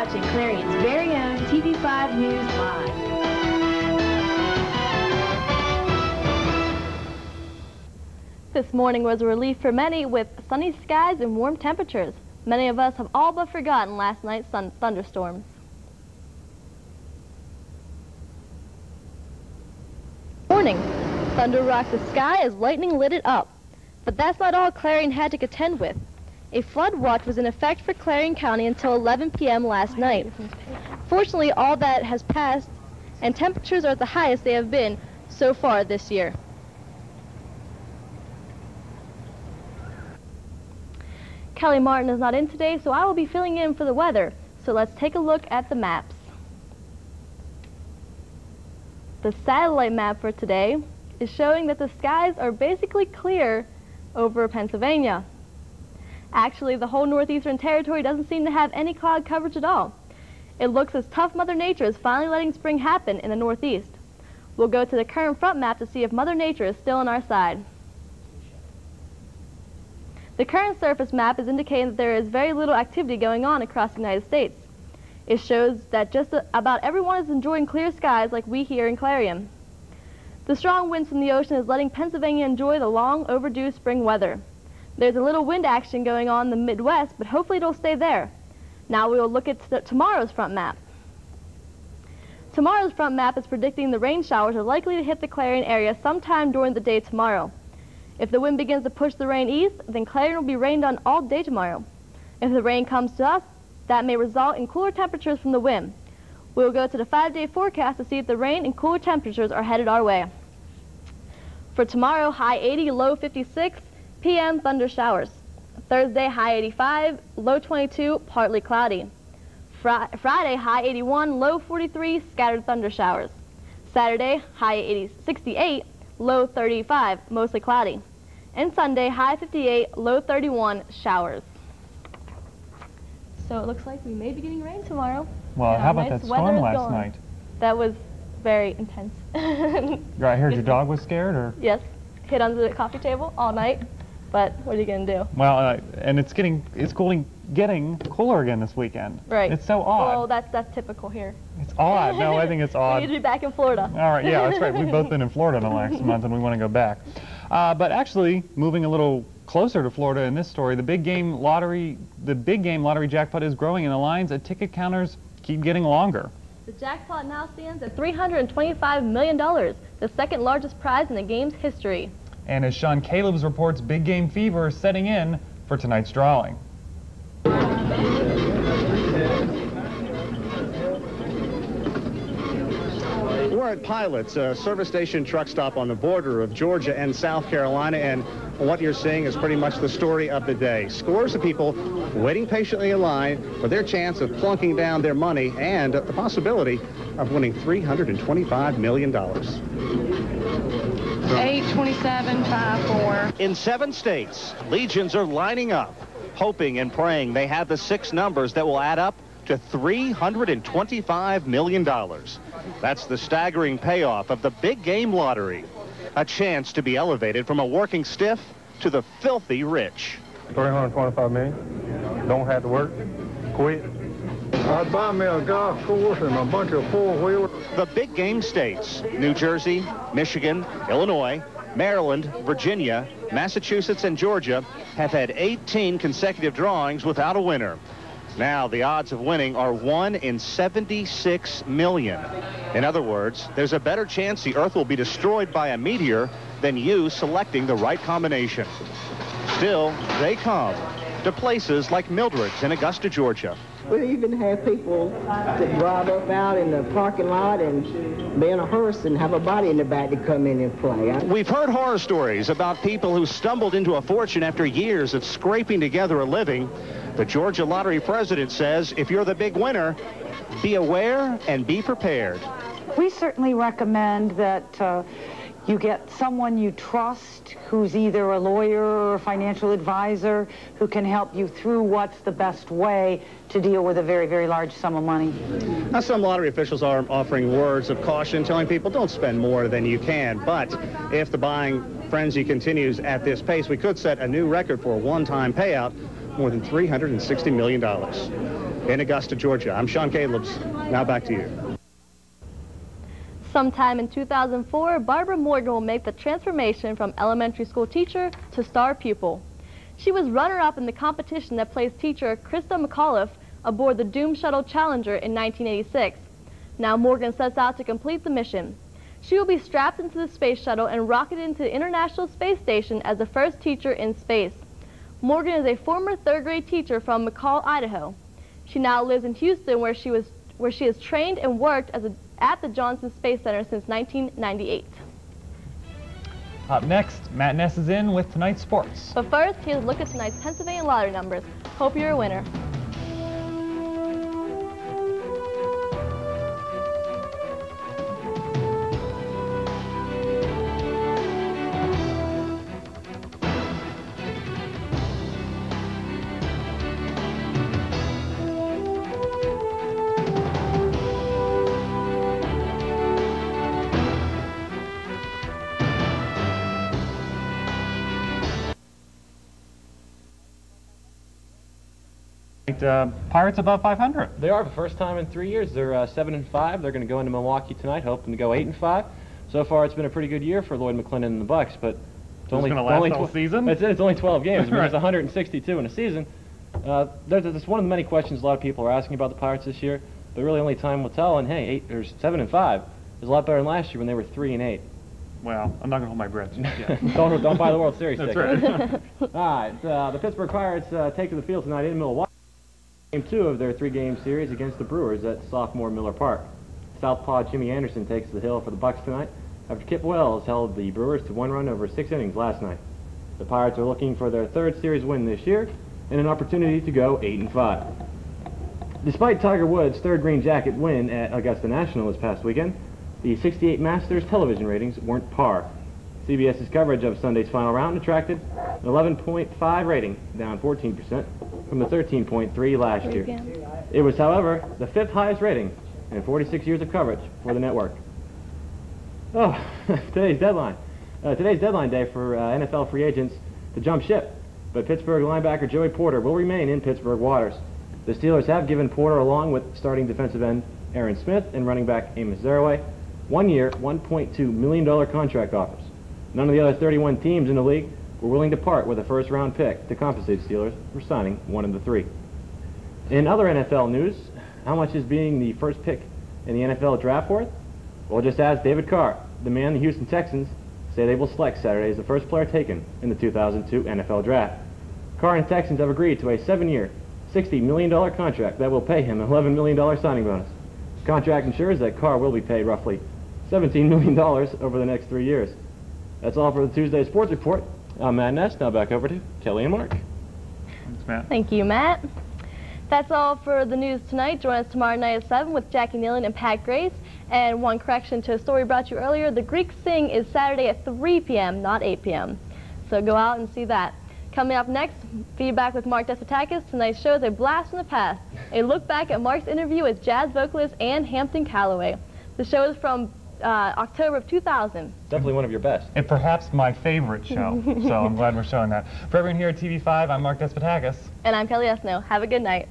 watching Clarion's very own TV5 News Live. This morning was a relief for many with sunny skies and warm temperatures. Many of us have all but forgotten last night's thunderstorms. Morning. Thunder rocks the sky as lightning lit it up. But that's not all Clarion had to contend with. A flood watch was in effect for Clarion County until 11 p.m. last night. Fortunately, all that has passed, and temperatures are at the highest they have been so far this year. Kelly Martin is not in today, so I will be filling in for the weather. So let's take a look at the maps. The satellite map for today is showing that the skies are basically clear over Pennsylvania. Actually, the whole northeastern territory doesn't seem to have any cloud coverage at all. It looks as tough Mother Nature is finally letting spring happen in the northeast. We'll go to the current front map to see if Mother Nature is still on our side. The current surface map is indicating that there is very little activity going on across the United States. It shows that just about everyone is enjoying clear skies like we here in Clarion. The strong winds from the ocean is letting Pennsylvania enjoy the long overdue spring weather. There's a little wind action going on in the Midwest, but hopefully it'll stay there. Now we will look at tomorrow's front map. Tomorrow's front map is predicting the rain showers are likely to hit the Clarion area sometime during the day tomorrow. If the wind begins to push the rain east, then Clarion will be rained on all day tomorrow. If the rain comes to us, that may result in cooler temperatures from the wind. We will go to the 5-day forecast to see if the rain and cooler temperatures are headed our way. For tomorrow, high 80, low 56, p.m. thunder showers. Thursday, high 85, low 22, partly cloudy. Friday, high 81, low 43, scattered thunder showers. Saturday, high 68, low 35, mostly cloudy. And Sunday, high 58, low 31, showers. So it looks like we may be getting rain tomorrow. Well, how about that storm last night? That was very intense. I heard your dog was scared, or? Yes, hid under the coffee table all night. But what are you going to do? Well, and it's getting cooler again this weekend. Right. It's so odd. Well, that's typical here. It's odd. No, I think it's odd. We need to be back in Florida. All right, yeah, that's right. We've both been in Florida in the last month, and we want to go back. But actually, moving a little closer to Florida in this story, the big game lottery jackpot is growing, and the lines at ticket counters keep getting longer. The jackpot now stands at $325 million, the second largest prize in the game's history. And as Sean Caleb's reports, big game fever is setting in for tonight's drawing. We're at Pilots, a service station truck stop on the border of Georgia and South Carolina, and what you're seeing is pretty much the story of the day. Scores of people waiting patiently in line for their chance of plunking down their money and the possibility of winning $325 million. 82754. In 7 states, legions are lining up, hoping and praying they have the 6 numbers that will add up to $325 million. That's the staggering payoff of the big game lottery. A chance to be elevated from a working stiff to the filthy rich. 325 million. Don't have to work. Quit. I'd buy me a golf course and a bunch of four-wheelers. The big game states, New Jersey, Michigan, Illinois, Maryland, Virginia, Massachusetts, and Georgia, have had 18 consecutive drawings without a winner. Now the odds of winning are 1 in 76 million. In other words, there's a better chance the Earth will be destroyed by a meteor than you selecting the right combination. Still, they come to places like Mildred's in Augusta, Georgia. We even have people that drive up out in the parking lot and be in a hearse and have a body in the back to come in and play. We've heard horror stories about people who stumbled into a fortune after years of scraping together a living. The Georgia Lottery president says if you're the big winner, be aware and be prepared. We certainly recommend that you get someone you trust who's either a lawyer or a financial advisor who can help you through what's the best way to deal with a very, very large sum of money. Now, some lottery officials are offering words of caution, telling people don't spend more than you can. But if the buying frenzy continues at this pace, we could set a new record for a one-time payout, more than $360 million. in Augusta, Georgia. I'm Sean Calebs. Now back to you. Sometime in 2004, Barbara Morgan will make the transformation from elementary school teacher to star pupil. She was runner-up in the competition that placed teacher Krista McAuliffe aboard the Doom Shuttle Challenger in 1986. Now Morgan sets out to complete the mission. She will be strapped into the space shuttle and rocketed into the International Space Station as the first teacher in space. Morgan is a former third-grade teacher from McCall, Idaho. She now lives in Houston, where she has trained and worked at the Johnson Space Center since 1998. Up next, Matt Ness is in with tonight's sports. But first, here's a look at tonight's Pennsylvania lottery numbers. Hope you're a winner. Pirates above 500. They are for the first time in 3 years. They're 7-5. They're going to go into Milwaukee tonight, hoping to go 8-5. So far, it's been a pretty good year for Lloyd McClendon and the Bucks, but it's only going to last all season. It's only 12 games. I mean, Right. There's 162 in a season. That's one of the many questions a lot of people are asking about the Pirates this year, but really only time will tell. And hey, 7-5 is a lot better than last year when they were 3-8. Well, I'm not going to hold my breath. Yeah. Don't buy the World Series That's ticket. right. All right, the Pittsburgh Pirates take to the field tonight in Milwaukee. Game 2 of their 3-game series against the Brewers at sophomore Miller Park. Southpaw Jimmy Anderson takes the hill for the Bucks tonight after Kip Wells held the Brewers to 1 run over 6 innings last night. The Pirates are looking for their 3rd series win this year and an opportunity to go 8-5. Despite Tiger Woods' 3rd Green Jacket win at Augusta National this past weekend, the 68 Masters television ratings weren't par. CBS's coverage of Sunday's final round attracted an 11.5 rating, down 14% from the 13.3 last year. It was, however, the 5th highest rating in 46 years of coverage for the network. Oh, today's deadline day for NFL free agents to jump ship, but Pittsburgh linebacker Joey Porter will remain in Pittsburgh waters. The Steelers have given Porter, along with starting defensive end Aaron Smith and running back Amos Zaraway, 1-year, $1.2 million contract offers. None of the other 31 teams in the league were willing to part with a first-round pick to compensate Steelers for signing one of the 3. In other NFL news, how much is being the first pick in the NFL draft worth? Well, just ask David Carr, the man the Houston Texans say they will select Saturday as the first player taken in the 2002 NFL draft. Carr and Texans have agreed to a 7-year, $60 million contract that will pay him an $11 million signing bonus. The contract ensures that Carr will be paid roughly $17 million over the next 3 years. That's all for the Tuesday Sports Report. I'm Matt Ness. Now back over to Kelly and Mark. Thanks, Matt. Thank you, Matt. That's all for the news tonight. Join us tomorrow night at 7 with Jackie Nealon and Pat Grace. And one correction to a story brought to you earlier, the Greek Sing is Saturday at 3 p.m., not 8 p.m. So go out and see that. Coming up next, feedback with Mark Despotakis. Tonight's show is a blast from the past, a look back at Mark's interview with jazz vocalist Ann Hampton Calloway. The show is from October of 2000. Definitely one of your best. And perhaps my favorite show, so I'm glad we're showing that. For everyone here at TV5, I'm Mark Despotakis. And I'm Kelly Esno. Have a good night.